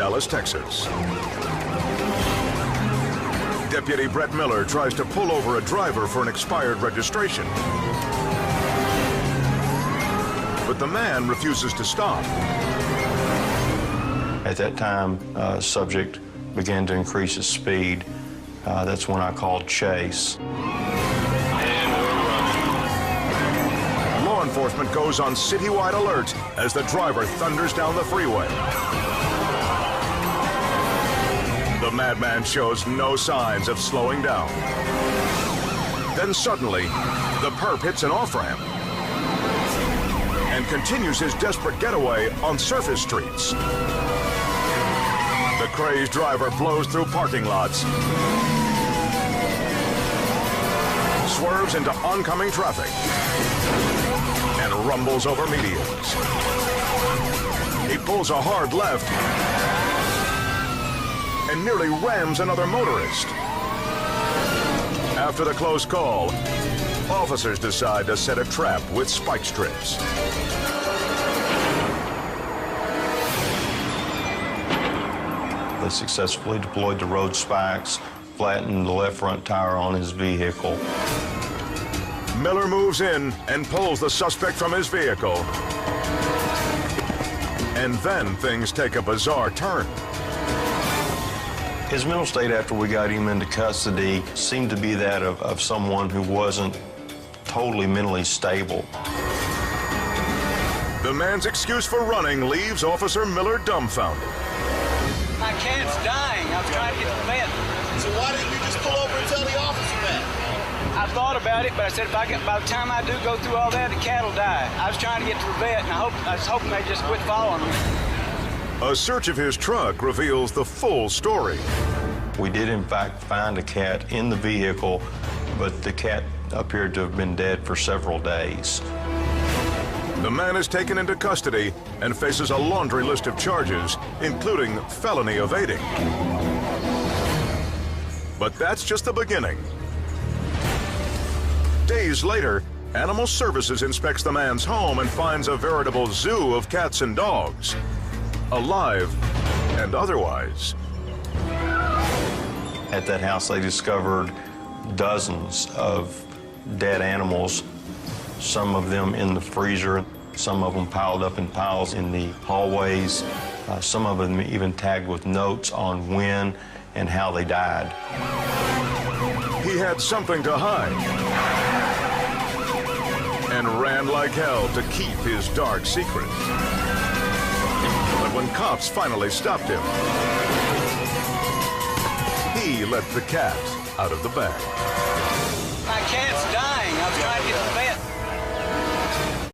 Dallas, Texas. Deputy Brett Miller tries to pull over a driver for an expired registration. But the man refuses to stop. At that time, subject began to increase his speed. That's when I called chase. Law enforcement goes on citywide alert as the driver thunders down the freeway. The madman shows no signs of slowing down. Then suddenly, the perp hits an off-ramp and continues his desperate getaway on surface streets. The crazed driver blows through parking lots, swerves into oncoming traffic, and rumbles over medians. He pulls a hard left and nearly rams another motorist. After the close call, officers decide to set a trap with spike strips. They successfully deployed the road spikes, flattened the left front tire on his vehicle. Miller moves in and pulls the suspect from his vehicle. And then things take a bizarre turn. His mental state after we got him into custody seemed to be that of someone who wasn't totally mentally stable. The man's excuse for running leaves Officer Miller dumbfounded. My cat's dying. I was trying to get to the vet. So why didn't you just pull over and tell the officer that? I thought about it, but I said by the time I do go through all that, the cat will die. I was trying to get to the vet, and I was hoping they'd just quit following me. A search of his truck reveals the full story. We did, in fact, find a cat in the vehicle, but the cat appeared to have been dead for several days. The man is taken into custody and faces a laundry list of charges, including felony evading. But that's just the beginning. Days later, Animal Services inspects the man's home and finds a veritable zoo of cats and dogs, alive and otherwise. At that house, they discovered dozens of dead animals, some of them in the freezer, some of them piled up in piles in the hallways, some of them even tagged with notes on when and how they died. He had something to hide and ran like hell to keep his dark secret. But when cops finally stopped him, he let the cat out of the bag. My cat's